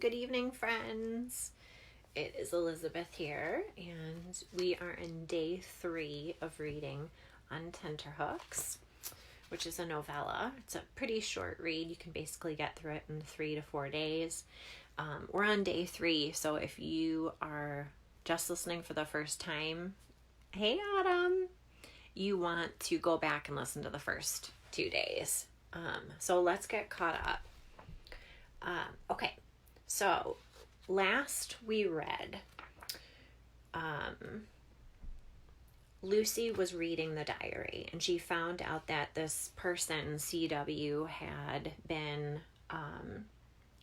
Good evening, friends. It is Elizabeth here, and we are in day 3 of reading on Tenterhooks, which is a novella. It's a pretty short read. You can basically get through it in 3 to 4 days. We're on day 3, so if you are just listening for the first time, hey Autumn, you want to go back and listen to the first 2 days. So let's get caught up. Okay, so last we read, Lucy was reading the diary, and she found out that this person, CW, had been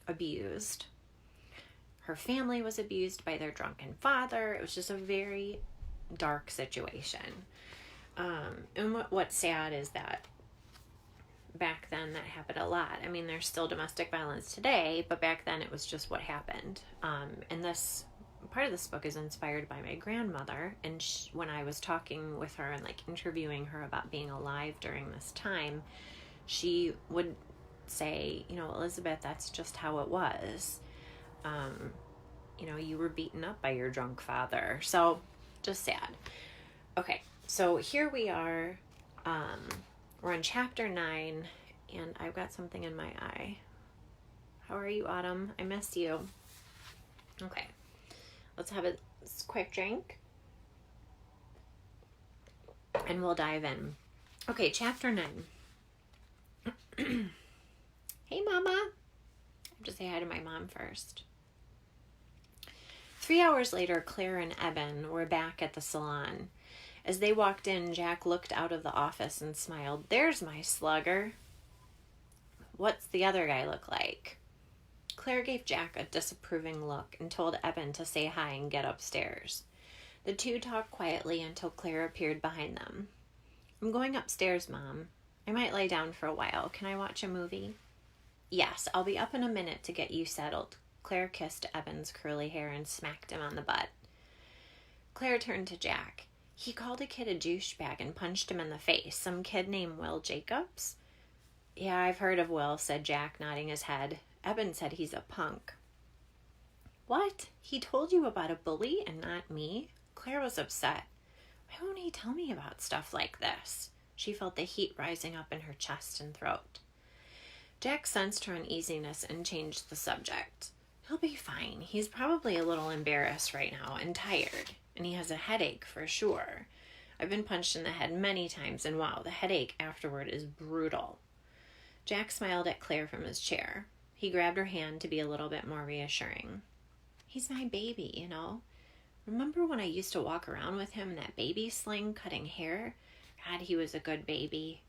abused. Her family was abused by their drunken father. It was just a very dark situation. And what's sad is that back then that happened a lot. I mean, there's still domestic violence today, but back then it was just what happened. And this part of this book is inspired by my grandmother, and when I was talking with her and interviewing her about being alive during this time, she would say, Elizabeth, that's just how it was. You were beaten up by your drunk father. So just sad. Okay, so here we are. We're on chapter 9, and I've got something in my eye. How are you, Autumn? I miss you. Okay, let's have a quick drink, and we'll dive in. Okay, chapter 9. Hey, Mama. I have to say hi to my mom first. 3 hours later, Claire and Eben were back at the salon. As they walked in, Jack looked out of the office and smiled. There's my slugger. What's the other guy look like? Claire gave Jack a disapproving look and told Eben to say hi and get upstairs. The two talked quietly until Claire appeared behind them. I'm going upstairs, Mom. I might lay down for a while. Can I watch a movie? Yes, I'll be up in a minute to get you settled. Claire kissed Eben's curly hair and smacked him on the butt. Claire turned to Jack. He called a kid a douchebag and punched him in the face. Some kid named Will Jacobs? Yeah, I've heard of Will, said Jack, nodding his head. Eben said he's a punk. What? He told you about a bully and not me? Claire was upset. Why won't he tell me about stuff like this? She felt the heat rising up in her chest and throat. Jack sensed her uneasiness and changed the subject. He'll be fine. He's probably a little embarrassed right now and tired. And he has a headache for sure. I've been punched in the head many times, and wow, the headache afterward is brutal. Jack smiled at Claire from his chair. He grabbed her hand to be a little bit more reassuring. He's my baby, Remember when I used to walk around with him in that baby sling cutting hair? God, he was a good baby.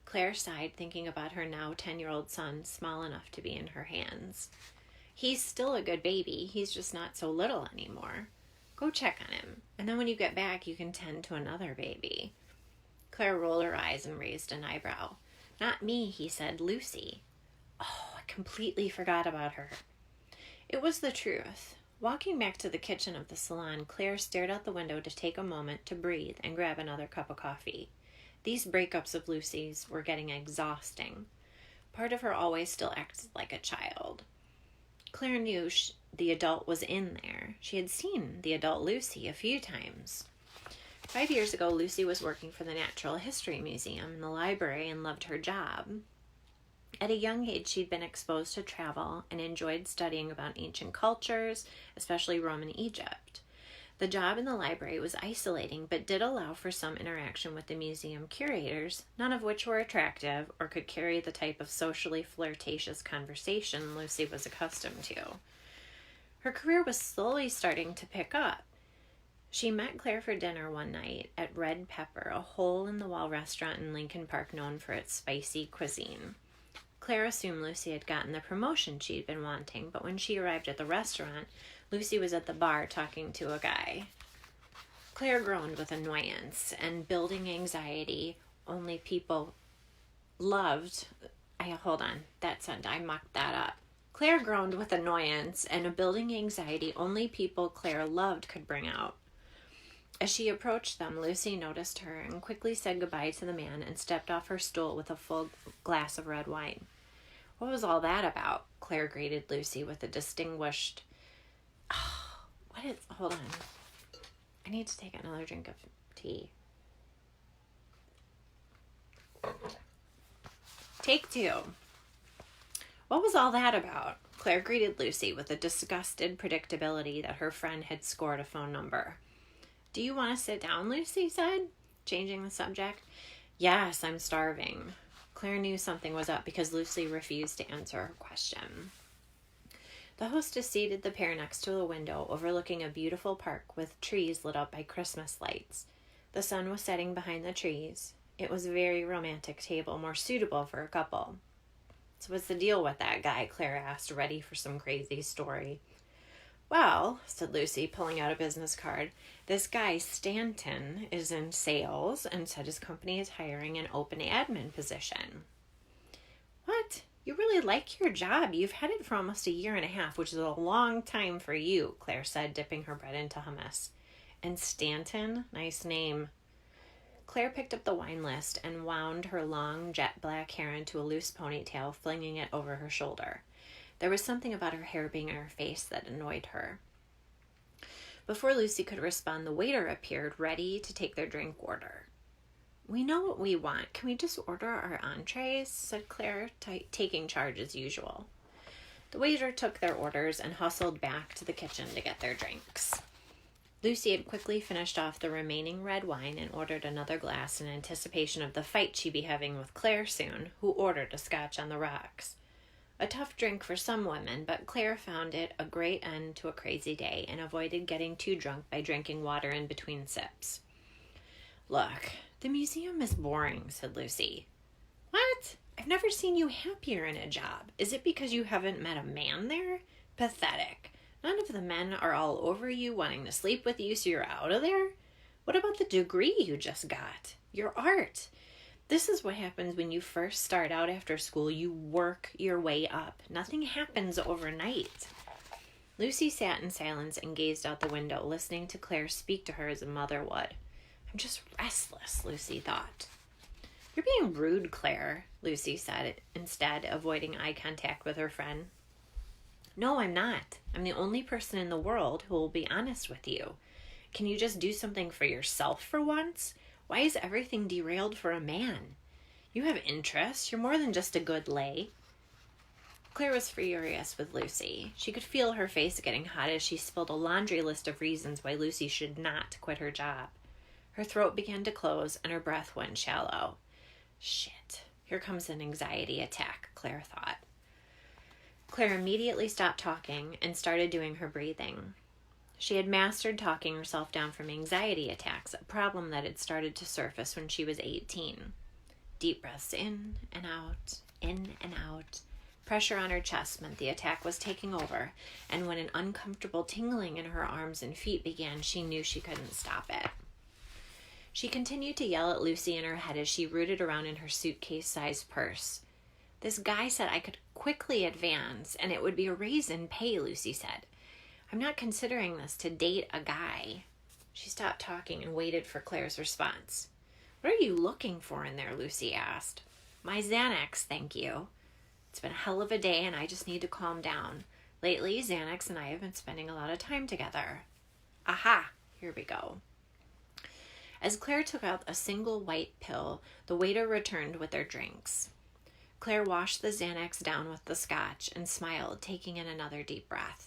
Claire sighed, thinking about her now 10-year-old son, small enough to be in her hands. He's still a good baby. He's just not so little anymore. Go check on him, and then when you get back, you can tend to another baby. Claire rolled her eyes and raised an eyebrow. Not me, he said, Lucy. Oh, I completely forgot about her. It was the truth. Walking back to the kitchen of the salon, Claire stared out the window to take a moment to breathe and grab another cup of coffee. These breakups of Lucy's were getting exhausting. Part of her always still acted like a child. Claire knew the adult was in there. She had seen the adult Lucy a few times. 5 years ago, Lucy was working for the Natural History Museum in the library and loved her job. At a young age, she'd been exposed to travel and enjoyed studying about ancient cultures, especially Roman Egypt. The job in the library was isolating, but did allow for some interaction with the museum curators, none of which were attractive or could carry the type of socially flirtatious conversation Lucy was accustomed to. Her career was slowly starting to pick up. She met Claire for dinner one night at Red Pepper, a hole-in-the-wall restaurant in Lincoln Park known for its spicy cuisine. Claire assumed Lucy had gotten the promotion she'd been wanting, but when she arrived at the restaurant, Lucy was at the bar talking to a guy. Claire groaned with annoyance and building anxiety. Only people loved... I mucked that up. Claire groaned with annoyance and a building anxiety only people Claire loved could bring out. As she approached them, Lucy noticed her and quickly said goodbye to the man and stepped off her stool with a full glass of red wine. What was all that about? Claire greeted Lucy with a distinguished... Oh, hold on. I need to take another drink of tea. Take 2. What was all that about? Claire greeted Lucy with a disgusted predictability that her friend had scored a phone number. Do you want to sit down, Lucy said, changing the subject. Yes, I'm starving. Claire knew something was up because Lucy refused to answer her question. The hostess seated the pair next to a window overlooking a beautiful park with trees lit up by Christmas lights. The sun was setting behind the trees. It was a very romantic table, more suitable for a couple. So what's the deal with that guy? Claire asked, ready for some crazy story. Well, said Lucy, pulling out a business card, this guy Stanton is in sales and said his company is hiring an open admin position. What? You really like your job. You've had it for almost a year and a half, which is a long time for you, Claire said, dipping her bread into hummus. And Stanton? Nice name. Claire picked up the wine list and wound her long jet black hair into a loose ponytail, flinging it over her shoulder. There was something about her hair being in her face that annoyed her. Before Lucy could respond, the waiter appeared, ready to take their drink order. We know what we want. Can we just order our entrees? Said Claire, taking charge as usual. The waiter took their orders and hustled back to the kitchen to get their drinks. Lucy had quickly finished off the remaining red wine and ordered another glass in anticipation of the fight she'd be having with Claire soon, who ordered a scotch on the rocks. A tough drink for some women, but Claire found it a great end to a crazy day and avoided getting too drunk by drinking water in between sips. Look, the museum is boring, said Lucy. What? I've never seen you happier in a job. Is it because you haven't met a man there? Pathetic. None of the men are all over you wanting to sleep with you so you're out of there? What about the degree you just got? Your art. This is what happens when you first start out after school. You work your way up. Nothing happens overnight. Lucy sat in silence and gazed out the window, listening to Claire speak to her as a mother would. I'm just restless, Lucy thought. You're being rude, Claire, Lucy said, instead avoiding eye contact with her friend. No, I'm not. I'm the only person in the world who will be honest with you. Can you just do something for yourself for once? Why is everything derailed for a man? You have interests. You're more than just a good lay. Claire was furious with Lucy. She could feel her face getting hot as she spilled a laundry list of reasons why Lucy should not quit her job. Her throat began to close and her breath went shallow. Shit, here comes an anxiety attack, Claire thought. Claire immediately stopped talking and started doing her breathing. She had mastered talking herself down from anxiety attacks, a problem that had started to surface when she was 18. Deep breaths in and out, in and out. Pressure on her chest meant the attack was taking over, and when an uncomfortable tingling in her arms and feet began, she knew she couldn't stop it. She continued to yell at Lucy in her head as she rooted around in her suitcase-sized purse. This guy said I could quickly advance, and it would be a raise in pay, Lucy said. I'm not considering this to date a guy. She stopped talking and waited for Claire's response. What are you looking for in there, Lucy asked. My Xanax, thank you. It's been a hell of a day and I just need to calm down. Lately, Xanax and I have been spending a lot of time together. Aha, here we go. As Claire took out a single white pill, the waiter returned with their drinks. Claire washed the Xanax down with the scotch and smiled, taking in another deep breath.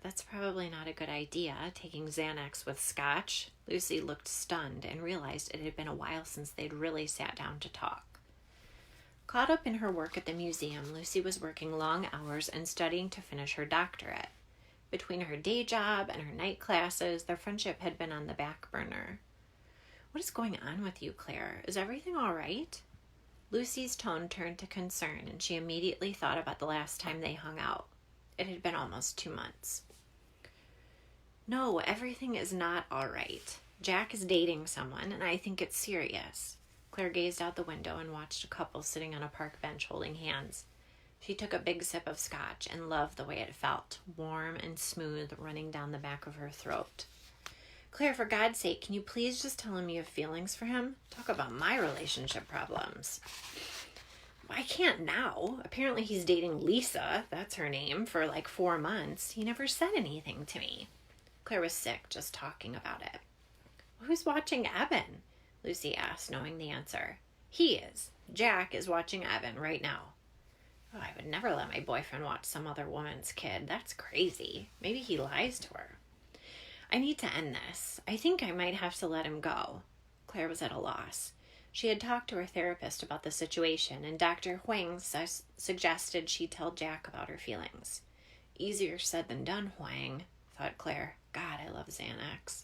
That's probably not a good idea, taking Xanax with scotch. Lucy looked stunned and realized it had been a while since they'd really sat down to talk. Caught up in her work at the museum, Lucy was working long hours and studying to finish her doctorate. Between her day job and her night classes, their friendship had been on the back burner. What is going on with you, Claire? Is everything all right? Lucy's tone turned to concern, and she immediately thought about the last time they hung out. It had been almost 2 months. No, everything is not all right. Jack is dating someone, and I think it's serious. Claire gazed out the window and watched a couple sitting on a park bench holding hands. She took a big sip of scotch and loved the way it felt, warm and smooth, running down the back of her throat. Claire, for God's sake, can you please just tell him you have feelings for him? Talk about my relationship problems. I can't now. Apparently he's dating Lisa, that's her name, for like 4 months. He never said anything to me. Claire was sick just talking about it. Who's watching Evan? Lucy asked, knowing the answer. He is. Jack is watching Evan right now. Oh, I would never let my boyfriend watch some other woman's kid. That's crazy. Maybe he lies to her. I need to end this. I think I might have to let him go. Claire was at a loss. She had talked to her therapist about the situation, and Dr. Huang suggested she tell Jack about her feelings. Easier said than done, Huang, thought Claire. God, I love Xanax.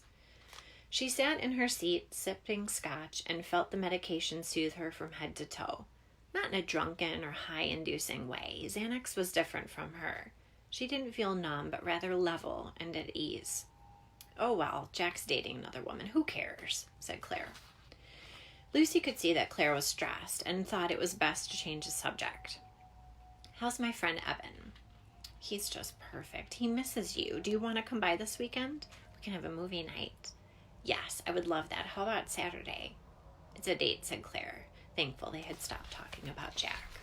She sat in her seat, sipping scotch, and felt the medication soothe her from head to toe. Not in a drunken or high-inducing way. Xanax was different from her. She didn't feel numb, but rather level and at ease. Oh well, Jack's dating another woman. Who cares? Said Claire. Lucy could see that Claire was stressed and thought it was best to change the subject. How's my friend Evan? He's just perfect. He misses you. Do you want to come by this weekend? We can have a movie night. Yes, I would love that. How about Saturday? It's a date, said Claire, thankful they had stopped talking about Jack.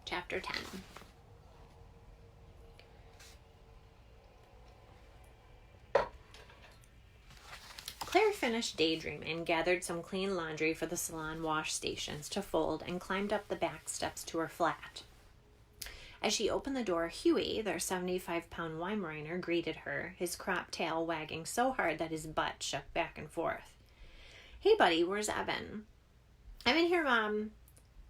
Chapter 10. Claire finished daydreaming, gathered some clean laundry for the salon wash stations to fold, and climbed up the back steps to her flat. As she opened the door, Huey, their 75-pound Weimaraner, greeted her, his cropped tail wagging so hard that his butt shook back and forth. Hey, buddy, where's Evan? I'm in here, Mom.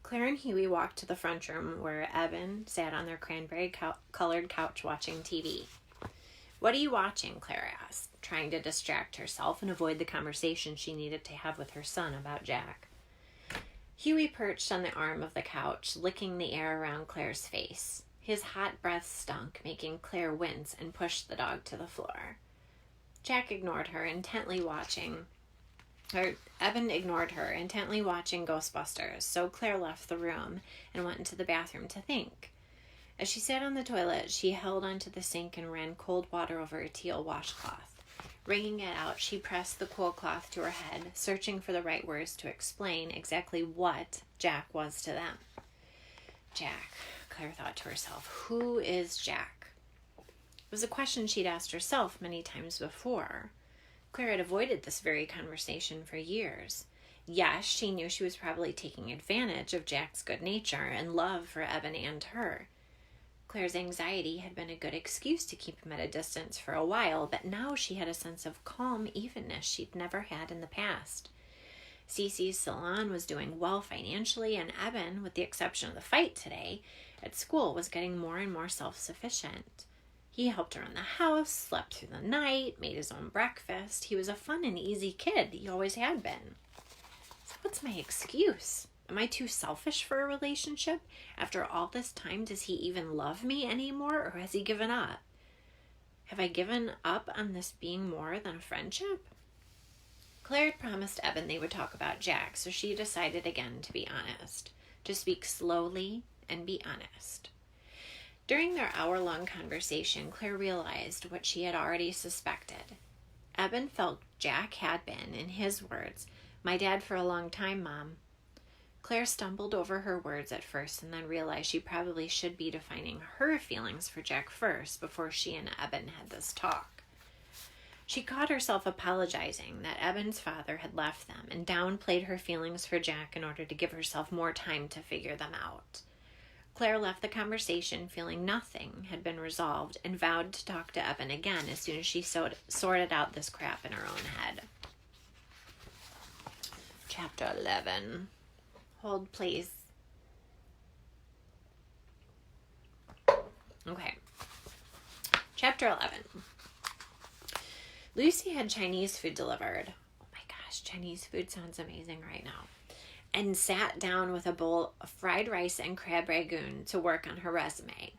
Claire and Huey walked to the front room where Evan sat on their cranberry-colored couch watching TV. What are you watching? Claire asked, trying to distract herself and avoid the conversation she needed to have with her son about Jack. Huey perched on the arm of the couch, licking the air around Claire's face. His hot breath stunk, making Claire wince and push the dog to the floor. Evan ignored her, intently watching Ghostbusters, so Claire left the room and went into the bathroom to think. As she sat on the toilet, she held onto the sink and ran cold water over a teal washcloth. Wringing it out, she pressed the cool cloth to her head, searching for the right words to explain exactly what Jack was to them. Jack, Claire thought to herself. Who is Jack? It was a question she'd asked herself many times before. Claire had avoided this very conversation for years. Yes, she knew she was probably taking advantage of Jack's good nature and love for Evan and her. Claire's anxiety had been a good excuse to keep him at a distance for a while, but now she had a sense of calm evenness she'd never had in the past. Cece's salon was doing well financially, and Evan, with the exception of the fight today, at school was getting more and more self-sufficient. He helped her in the house, slept through the night, made his own breakfast. He was a fun and easy kid. He always had been. So what's my excuse? Am I too selfish for a relationship? After all this time, does he even love me anymore, or has he given up? Have I given up on this being more than a friendship? Claire had promised Evan they would talk about Jack, so she decided again to be honest, to speak slowly and be honest. During their hour-long conversation, Claire realized what she had already suspected. Evan felt Jack had been, in his words, my dad for a long time, Mom. Claire stumbled over her words at first and then realized she probably should be defining her feelings for Jack first before she and Evan had this talk. She caught herself apologizing that Evan's father had left them and downplayed her feelings for Jack in order to give herself more time to figure them out. Claire left the conversation feeling nothing had been resolved and vowed to talk to Evan again as soon as she sorted out this crap in her own head. Chapter 11. Hold, please. Okay. Chapter 11. Lucy had Chinese food delivered. Oh my gosh, Chinese food sounds amazing right now. And sat down with a bowl of fried rice and crab ragoon to work on her resume.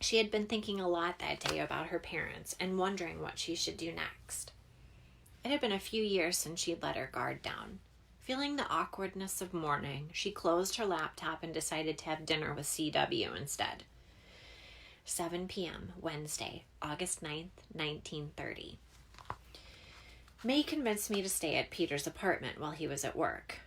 She had been thinking a lot that day about her parents and wondering what she should do next. It had been a few years since she'd let her guard down. Feeling the awkwardness of mourning, she closed her laptop and decided to have dinner with CW instead. 7 p.m., Wednesday, August 9th, 1930. May convinced me to stay at Peter's apartment while he was at work.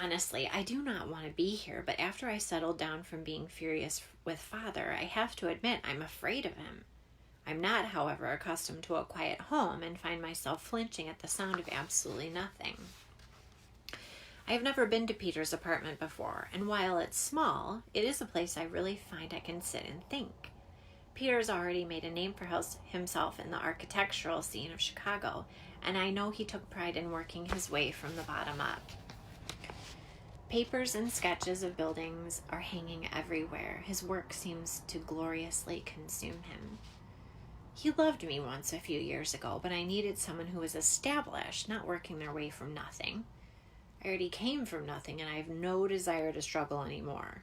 Honestly, I do not want to be here, but after I settled down from being furious with Father, I have to admit I'm afraid of him. I'm not, however, accustomed to a quiet home and find myself flinching at the sound of absolutely nothing. I have never been to Peter's apartment before, and while it's small, it is a place I really find I can sit and think. Peter's already made a name for himself in the architectural scene of Chicago, and I know he took pride in working his way from the bottom up. Papers and sketches of buildings are hanging everywhere. His work seems to gloriously consume him. He loved me once a few years ago, but I needed someone who was established, not working their way from nothing. I already came from nothing, and I have no desire to struggle anymore.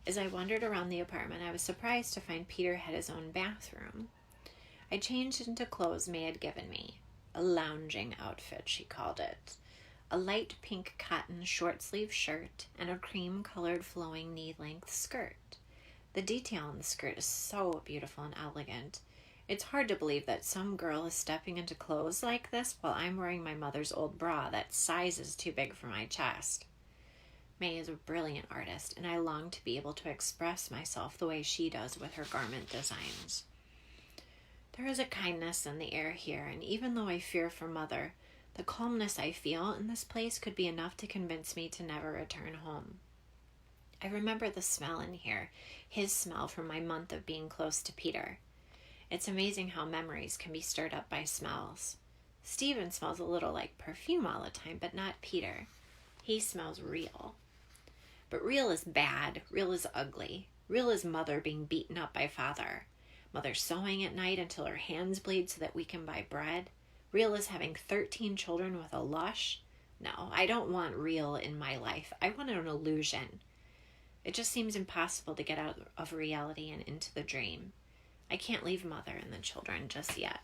As I wandered around the apartment, I was surprised to find Peter had his own bathroom. I changed into clothes May had given me. A lounging outfit, she called it. A light pink cotton short-sleeve shirt and a cream-colored flowing knee-length skirt. The detail on the skirt is so beautiful and elegant. It's hard to believe that some girl is stepping into clothes like this while I'm wearing my mother's old bra that size is too big for my chest. May is a brilliant artist, and I long to be able to express myself the way she does with her garment designs. There is a kindness in the air here, and even though I fear for Mother, the calmness I feel in this place could be enough to convince me to never return home. I remember the smell in here, his smell from my month of being close to Peter. It's amazing how memories can be stirred up by smells. Stephen smells a little like perfume all the time, but not Peter. He smells real. But real is bad, real is ugly. Real is Mother being beaten up by Father. Mother sewing at night until her hands bleed so that we can buy bread. Real is having 13 children with a lush. No, I don't want real in my life. I want an illusion. It just seems impossible to get out of reality and into the dream. I can't leave Mother and the children just yet.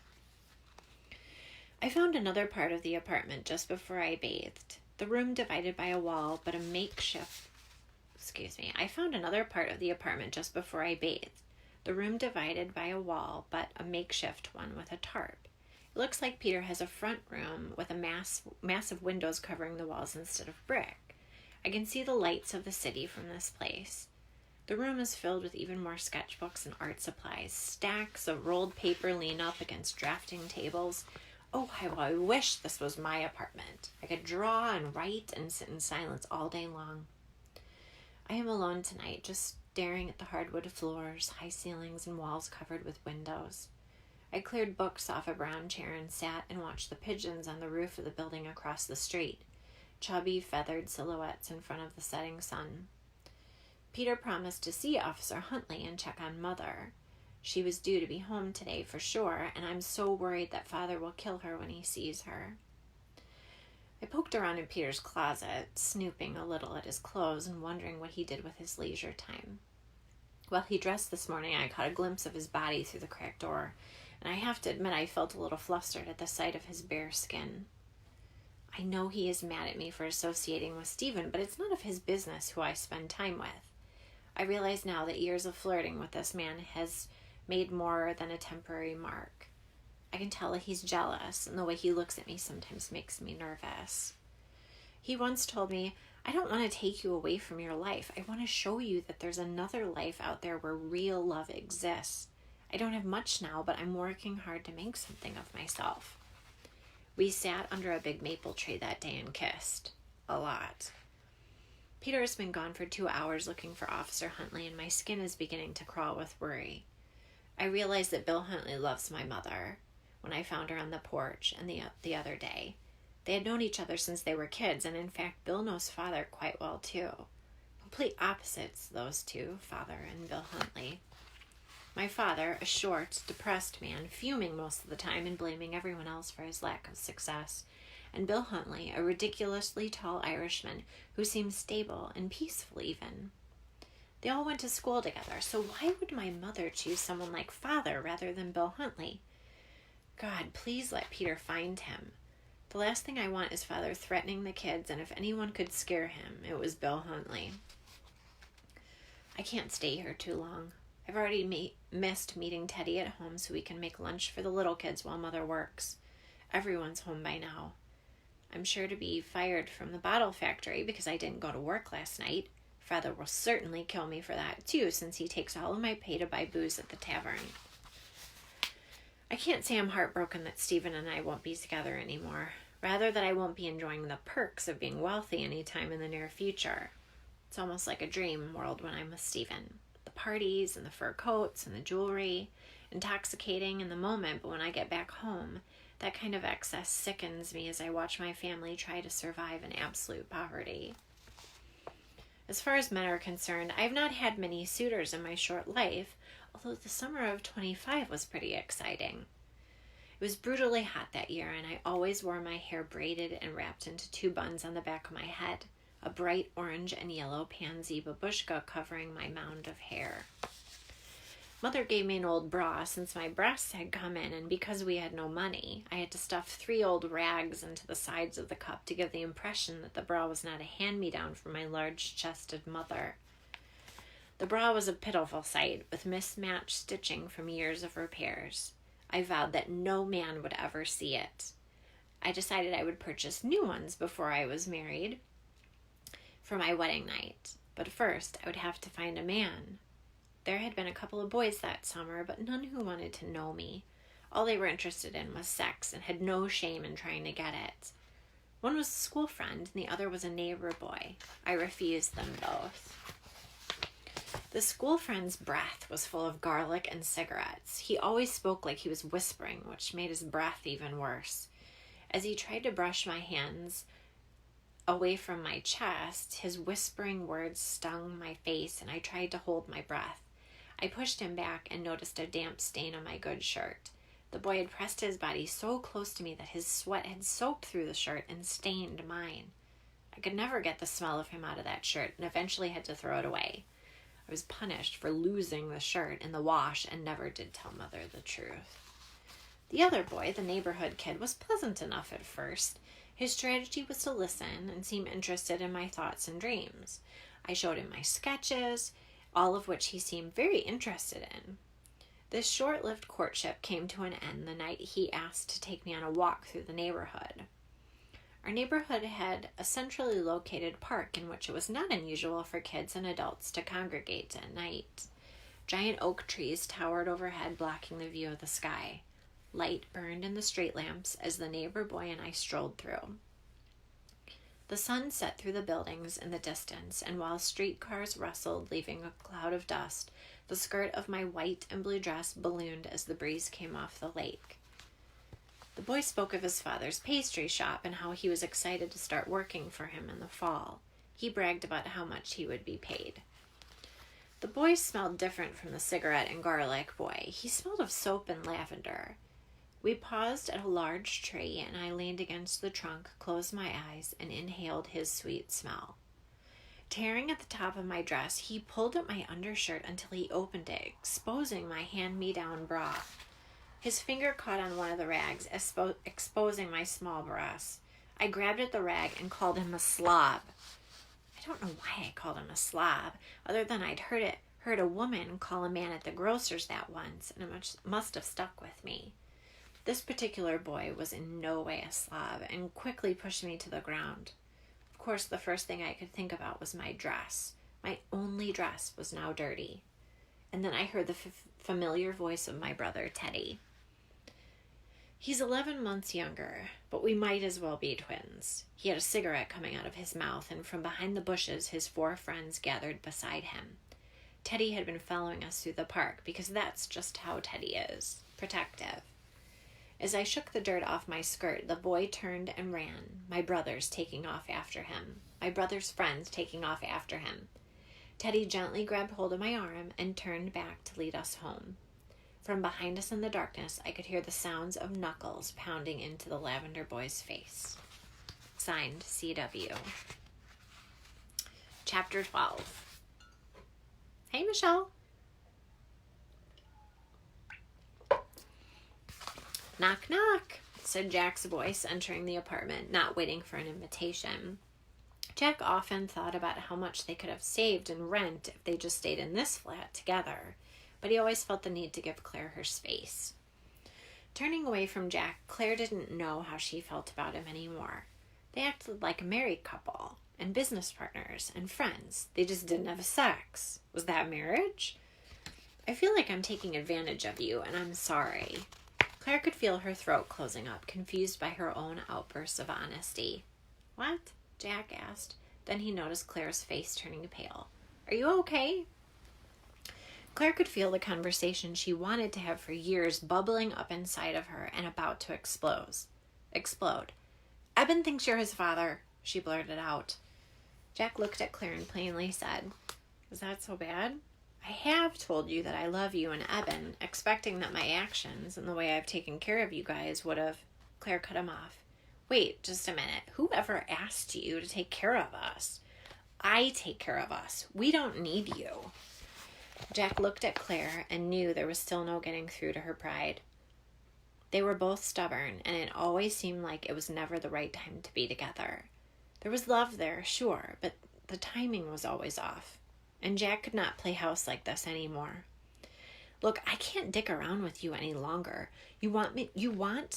I found another part of the apartment just before I bathed. The room divided by a wall, but a makeshift... I found another part of the apartment just before I bathed. The room divided by a wall, but a makeshift one with a tarp. It looks like Peter has a front room with a massive windows covering the walls instead of brick. I can see the lights of the city from this place. The room is filled with even more sketchbooks and art supplies. Stacks of rolled paper lean up against drafting tables. Oh, how I wish this was my apartment. I could draw and write and sit in silence all day long. I am alone tonight, just staring at the hardwood floors, high ceilings, and walls covered with windows. I cleared books off a brown chair and sat and watched the pigeons on the roof of the building across the street, chubby, feathered silhouettes in front of the setting sun. Peter promised to see Officer Huntley and check on Mother. She was due to be home today for sure, and I'm so worried that Father will kill her when he sees her. I poked around in Peter's closet, snooping a little at his clothes and wondering what he did with his leisure time. While he dressed this morning, I caught a glimpse of his body through the cracked door, and I have to admit I felt a little flustered at the sight of his bare skin. I know he is mad at me for associating with Stephen, but it's none of his business who I spend time with. I realize now that years of flirting with this man has made more than a temporary mark. I can tell that he's jealous, and the way he looks at me sometimes makes me nervous. He once told me, "I don't want to take you away from your life. I want to show you that there's another life out there where real love exists. I don't have much now, but I'm working hard to make something of myself." We sat under a big maple tree that day and kissed. A lot. Peter has been gone for 2 hours looking for Officer Huntley, and my skin is beginning to crawl with worry. I realize that Bill Huntley loves my mother. When I found her on the porch and the other day, they had known each other since they were kids, and in fact, Bill knows Father quite well too. Complete opposites, those two, Father and Bill Huntley. My father, a short, depressed man, fuming most of the time and blaming everyone else for his lack of success, and Bill Huntley, a ridiculously tall Irishman who seemed stable and peaceful even. They all went to school together, so why would my mother choose someone like Father rather than Bill Huntley? God, please let Peter find him. The last thing I want is Father threatening the kids, and if anyone could scare him, it was Bill Huntley. I can't stay here too long. I've already missed meeting Teddy at home so we can make lunch for the little kids while Mother works. Everyone's home by now. I'm sure to be fired from the bottle factory because I didn't go to work last night. Father will certainly kill me for that too, since he takes all of my pay to buy booze at the tavern. I can't say I'm heartbroken that Stephen and I won't be together anymore. Rather that I won't be enjoying the perks of being wealthy anytime in the near future. It's almost like a dream world when I'm with Stephen. The parties and the fur coats and the jewelry, intoxicating in the moment, but when I get back home, that kind of excess sickens me as I watch my family try to survive in absolute poverty. As far as men are concerned, I have not had many suitors in my short life, although the summer of 25 was pretty exciting. It was brutally hot that year, and I always wore my hair braided and wrapped into 2 buns on the back of my head, a bright orange and yellow pansy babushka covering my mound of hair. Mother gave me an old bra since my breasts had come in, and because we had no money, I had to stuff 3 old rags into the sides of the cup to give the impression that the bra was not a hand-me-down from my large-chested mother. The bra was a pitiful sight, with mismatched stitching from years of repairs. I vowed that no man would ever see it. I decided I would purchase new ones before I was married for my wedding night, but first I would have to find a man. There had been a couple of boys that summer, but none who wanted to know me. All they were interested in was sex and had no shame in trying to get it. One was a school friend and the other was a neighbor boy. I refused them both. The school friend's breath was full of garlic and cigarettes. He always spoke like he was whispering, which made his breath even worse. As he tried to brush my hands away from my chest, his whispering words stung my face, and I tried to hold my breath. I pushed him back and noticed a damp stain on my good shirt. The boy had pressed his body so close to me that his sweat had soaked through the shirt and stained mine. I could never get the smell of him out of that shirt and eventually had to throw it away. I was punished for losing the shirt in the wash and never did tell Mother the truth. The other boy, the neighborhood kid, was pleasant enough at first. His strategy was to listen and seem interested in my thoughts and dreams. I showed him my sketches, all of which he seemed very interested in. This short-lived courtship came to an end the night he asked to take me on a walk through the neighborhood. Our neighborhood had a centrally located park in which it was not unusual for kids and adults to congregate at night. Giant oak trees towered overhead, blocking the view of the sky. Light burned in the street lamps as the neighbor boy and I strolled through. The sun set through the buildings in the distance, and while streetcars rustled, leaving a cloud of dust, the skirt of my white and blue dress ballooned as the breeze came off the lake. The boy spoke of his father's pastry shop and how he was excited to start working for him in the fall. He bragged about how much he would be paid. The boy smelled different from the cigarette and garlic boy. He smelled of soap and lavender. We paused at a large tree, and I leaned against the trunk, closed my eyes, and inhaled his sweet smell. Tearing at the top of my dress, he pulled at my undershirt until he opened it, exposing my hand-me-down bra. His finger caught on one of the rags, exposing my small breasts. I grabbed at the rag and called him a slob. I don't know why I called him a slob, other than I'd heard a woman call a man at the grocer's that once, and it must have stuck with me. This particular boy was in no way a slob and quickly pushed me to the ground. Of course, the first thing I could think about was my dress. My only dress was now dirty. And then I heard the familiar voice of my brother, Teddy. He's 11 months younger, but we might as well be twins. He had a cigarette coming out of his mouth, and from behind the bushes, his 4 friends gathered beside him. Teddy had been following us through the park because that's just how Teddy is, protective. As I shook the dirt off my skirt, the boy turned and ran, my brothers taking off after him, my brother's friends taking off after him. Teddy gently grabbed hold of my arm and turned back to lead us home. From behind us in the darkness, I could hear the sounds of knuckles pounding into the lavender boy's face. Signed, C.W. Chapter 12. Hey, Michelle. Knock, knock, said Jack's voice, entering the apartment, not waiting for an invitation. Jack often thought about how much they could have saved in rent if they just stayed in this flat together, but he always felt the need to give Claire her space. Turning away from Jack, Claire didn't know how she felt about him anymore. They acted like a married couple and business partners and friends. They just didn't have sex. Was that marriage? I feel like I'm taking advantage of you, and I'm sorry. Claire could feel her throat closing up, confused by her own outbursts of honesty. What? Jack asked. Then he noticed Claire's face turning pale. Are you okay? Claire could feel the conversation she wanted to have for years bubbling up inside of her and about to explode. Eben thinks you're his father, she blurted out. Jack looked at Claire and plainly said, Is that so bad? I have told you that I love you and Eben, expecting that my actions and the way I've taken care of you guys would have... Claire cut him off. Wait, just a minute. Whoever asked you to take care of us? I take care of us. We don't need you. Jack looked at Claire and knew there was still no getting through to her pride. They were both stubborn, and it always seemed like it was never the right time to be together. There was love there, sure, but the timing was always off. And Jack could not play house like this anymore. Look, I can't dick around with you any longer. You want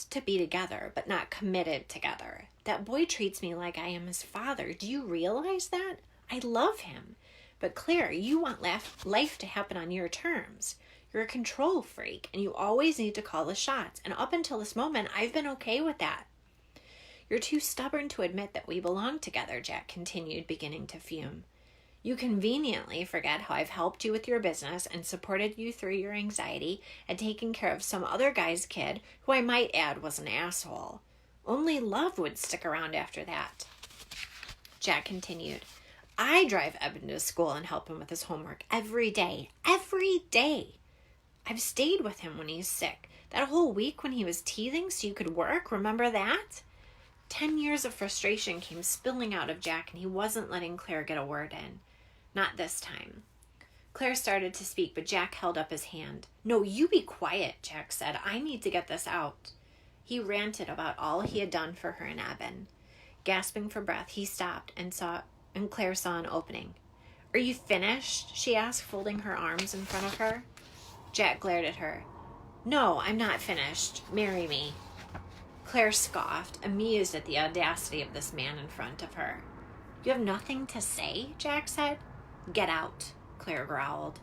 to be together, but not committed together. That boy treats me like I am his father. Do you realize that? I love him. But Claire, you want life to happen on your terms. You're a control freak, and you always need to call the shots. And up until this moment, I've been okay with that. You're too stubborn to admit that we belong together, Jack continued, beginning to fume. You conveniently forget how I've helped you with your business and supported you through your anxiety and taken care of some other guy's kid, who I might add was an asshole. Only love would stick around after that. Jack continued. I drive Eben to school and help him with his homework every day. Every day. I've stayed with him when he's sick. That whole week when he was teething so you could work, remember that? 10 years of frustration came spilling out of Jack, and he wasn't letting Claire get a word in. Not this time. Claire started to speak, but Jack held up his hand. No, you be quiet, Jack said. I need to get this out. He ranted about all he had done for her and Eben. Gasping for breath, he stopped and Claire saw an opening. Are you finished? She asked, folding her arms in front of her. Jack glared at her. No, I'm not finished. Marry me. Claire scoffed, amused at the audacity of this man in front of her. You have nothing to say? Jack said. Get out, Claire growled.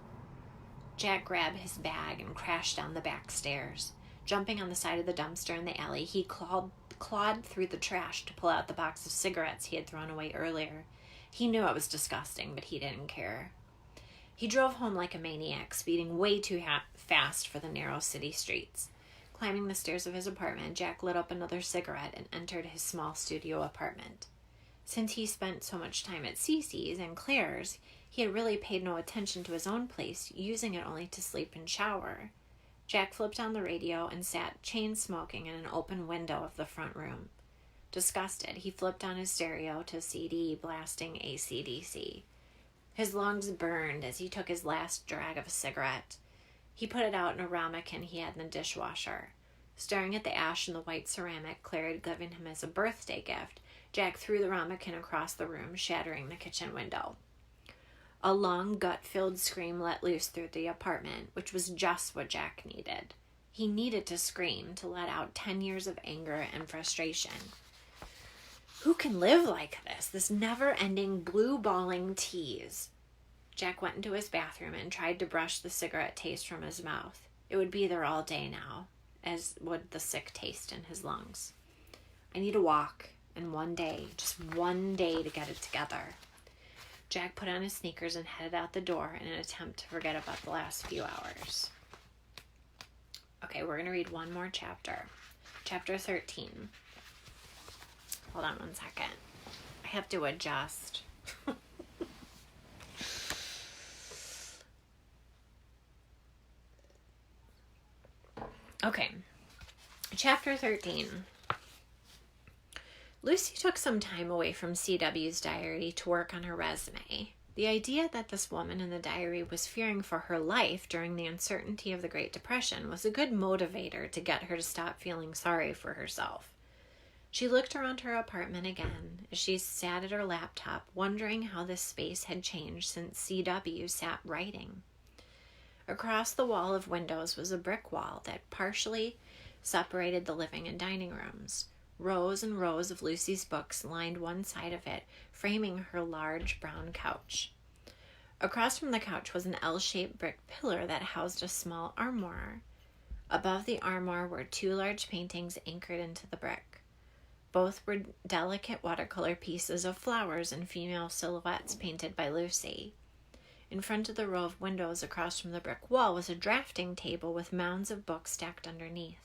Jack grabbed his bag and crashed down the back stairs. Jumping on the side of the dumpster in the alley, he clawed through the trash to pull out the box of cigarettes he had thrown away earlier. He knew it was disgusting, but he didn't care. He drove home like a maniac, speeding way too fast for the narrow city streets. Climbing the stairs of his apartment, Jack lit up another cigarette and entered his small studio apartment. Since he spent so much time at Cece's and Claire's, he had really paid no attention to his own place, using it only to sleep and shower. Jack flipped on the radio and sat chain-smoking in an open window of the front room. Disgusted, he flipped on his stereo to CD, blasting AC/DC. His lungs burned as he took his last drag of a cigarette. He put it out in a ramekin he had in the dishwasher. Staring at the ash in the white ceramic Claire had given him as a birthday gift, Jack threw the ramekin across the room, shattering the kitchen window. A long, gut-filled scream let loose through the apartment, which was just what Jack needed. He needed to scream to let out 10 years of anger and frustration. Who can live like this never-ending blue-balling tease? Jack went into his bathroom and tried to brush the cigarette taste from his mouth. It would be there all day now, as would the sick taste in his lungs. I need a walk, and one day, just one day to get it together. Jack put on his sneakers and headed out the door in an attempt to forget about the last few hours. Okay, we're going to read one more chapter. Chapter 13. Hold on one second. I have to adjust. Okay. Chapter 13. Lucy took some time away from CW's diary to work on her resume. The idea that this woman in the diary was fearing for her life during the uncertainty of the Great Depression was a good motivator to get her to stop feeling sorry for herself. She looked around her apartment again as she sat at her laptop, wondering how this space had changed since CW sat writing. Across the wall of windows was a brick wall that partially separated the living and dining rooms. Rows and rows of Lucy's books lined one side of it, framing her large brown couch. Across from the couch was an L-shaped brick pillar that housed a small armoire. Above the armoire were 2 large paintings anchored into the brick. Both were delicate watercolor pieces of flowers and female silhouettes painted by Lucy. In front of the row of windows across from the brick wall was a drafting table with mounds of books stacked underneath.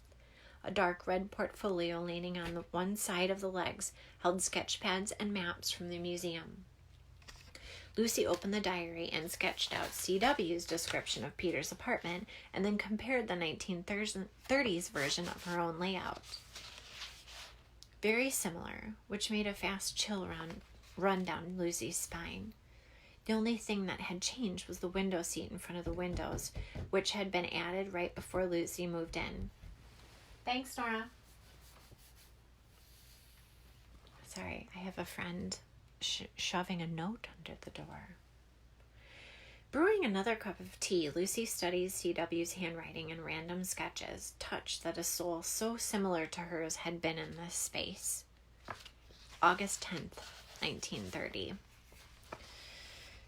A dark red portfolio leaning on the one side of the legs held sketch pads and maps from the museum. Lucy opened the diary and sketched out C.W.'s description of Peter's apartment and then compared the 1930s version of her own layout. Very similar, which made a fast chill run down Lucy's spine. The only thing that had changed was the window seat in front of the windows, which had been added right before Lucy moved in. Thanks, Nora. Sorry, I have a friend shoving a note under the door. Brewing another cup of tea, Lucy studies C.W.'s handwriting and random sketches, touched that a soul so similar to hers had been in this space. August 10th, 1930.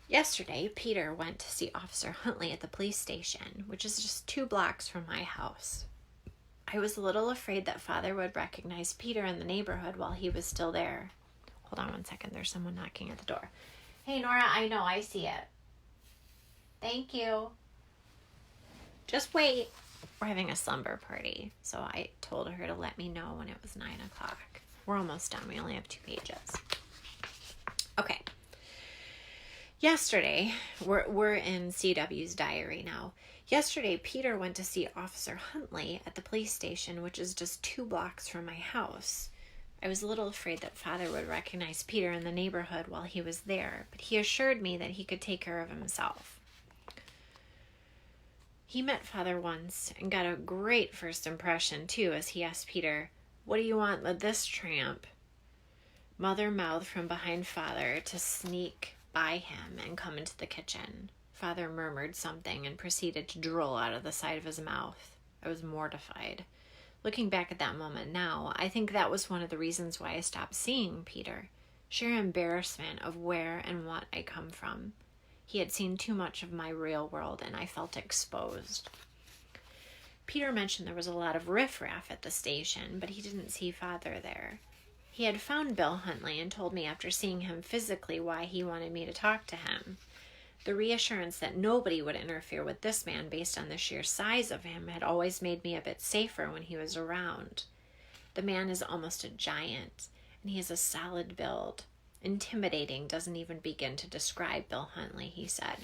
Yesterday, Peter went to see Officer Huntley at the police station, which is just 2 blocks from my house. I was a little afraid that Father would recognize Peter in the neighborhood while he was still there. Hold on one second. There's someone knocking at the door. Hey, Nora, I know. I see it. Thank you. Just wait. We're having a slumber party, so I told her to let me know when it was 9 o'clock. We're almost done. We only have 2 pages. Okay. Yesterday, we're in C.W.'s diary now. Yesterday, Peter went to see Officer Huntley at the police station, which is just 2 blocks from my house. I was a little afraid that Father would recognize Peter in the neighborhood while he was there, but he assured me that he could take care of himself. He met Father once and got a great first impression, too, as he asked Peter, "What do you want with this tramp?" Mother mouthed from behind Father to sneak by him and come into the kitchen. Father murmured something and proceeded to drool out of the side of his mouth. I was mortified. Looking back at that moment now, I think that was one of the reasons why I stopped seeing Peter. Sheer embarrassment of where and what I come from. He had seen too much of my real world, and I felt exposed. Peter mentioned there was a lot of riffraff at the station, but he didn't see Father there. He had found Bill Huntley and told me after seeing him physically why he wanted me to talk to him. The reassurance that nobody would interfere with this man based on the sheer size of him had always made me a bit safer when he was around. The man is almost a giant, and he has a solid build. Intimidating doesn't even begin to describe Bill Huntley, he said.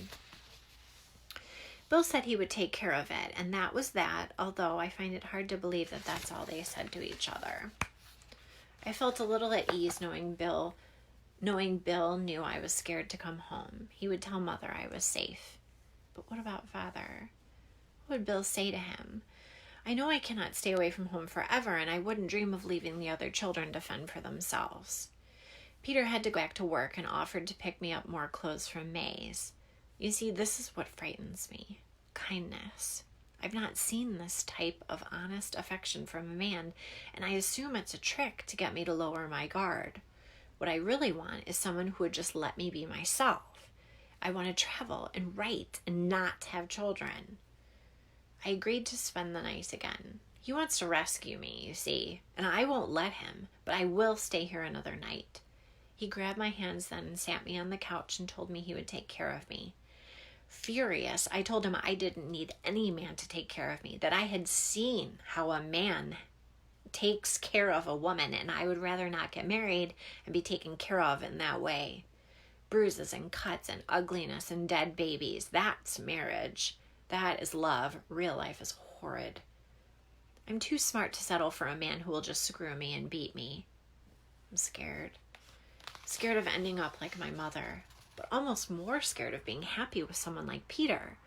Bill said he would take care of it, and that was that, although I find it hard to believe that that's all they said to each other. I felt a little at ease knowing Bill knew I was scared to come home. He would tell Mother I was safe. But what about Father? What would Bill say to him? I know I cannot stay away from home forever, and I wouldn't dream of leaving the other children to fend for themselves. Peter had to go back to work and offered to pick me up more clothes from May's. You see, this is what frightens me. Kindness. I've not seen this type of honest affection from a man, and I assume it's a trick to get me to lower my guard. What I really want is someone who would just let me be myself. I want to travel and write and not have children. I agreed to spend the night again. He wants to rescue me, you see, and I won't let him, but I will stay here another night. He grabbed my hands then and sat me on the couch and told me he would take care of me. Furious, I told him I didn't need any man to take care of me, that I had seen how a man takes care of a woman, and I would rather not get married and be taken care of in that way. Bruises and cuts and ugliness and dead babies, that's marriage. That is love. Real life is horrid. I'm too smart to settle for a man who will just screw me and beat me. I'm scared. Scared of ending up like my mother, but almost more scared of being happy with someone like Peter.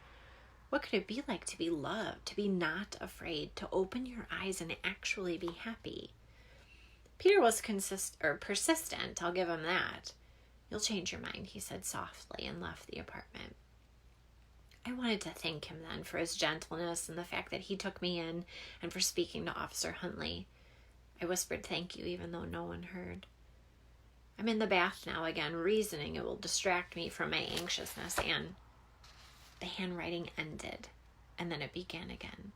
What could it be like to be loved, to be not afraid, to open your eyes and actually be happy? Peter was persistent, I'll give him that. You'll change your mind, he said softly, and left the apartment. I wanted to thank him then for his gentleness and the fact that he took me in and for speaking to Officer Huntley. I whispered thank you, even though no one heard. I'm in the bath now again, reasoning it will distract me from my anxiousness, and the handwriting ended, and then it began again.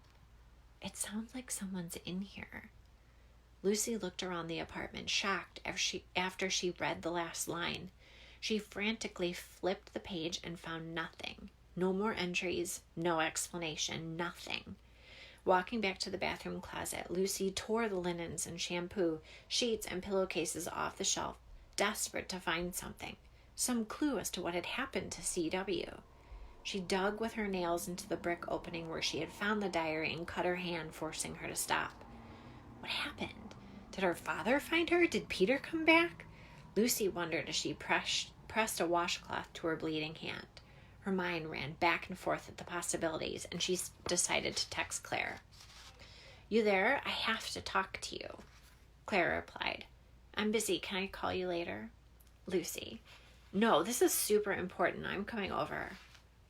It sounds like someone's in here. Lucy looked around the apartment, shocked after she read the last line. She frantically flipped the page and found nothing. No more entries, no explanation, nothing. Walking back to the bathroom closet, Lucy tore the linens and shampoo, sheets, and pillowcases off the shelf, desperate to find something, some clue as to what had happened to C.W. She dug with her nails into the brick opening where she had found the diary and cut her hand, forcing her to stop. What happened? Did her father find her? Did Peter come back? Lucy wondered as she pressed a washcloth to her bleeding hand. Her mind ran back and forth at the possibilities, and she decided to text Claire. You there? I have to talk to you. Claire replied. I'm busy. Can I call you later? Lucy. No, this is super important. I'm coming over.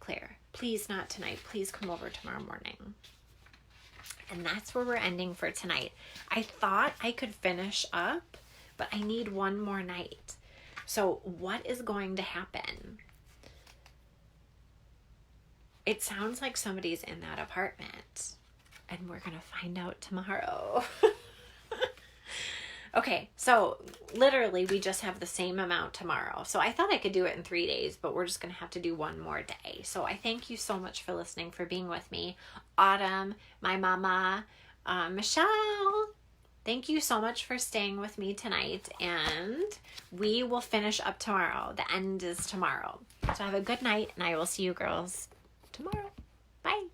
Claire. Please not tonight. Please come over tomorrow morning. And that's where we're ending for tonight. I thought I could finish up, but I need one more night. So what is going to happen? It sounds like somebody's in that apartment, and we're going to find out tomorrow. Okay, so literally we just have the same amount tomorrow. So I thought I could do it in 3 days, but we're just going to have to do one more day. So I thank you so much for listening, for being with me. Autumn, my mama, Michelle, thank you so much for staying with me tonight, and we will finish up tomorrow. The end is tomorrow. So have a good night, and I will see you girls tomorrow. Bye.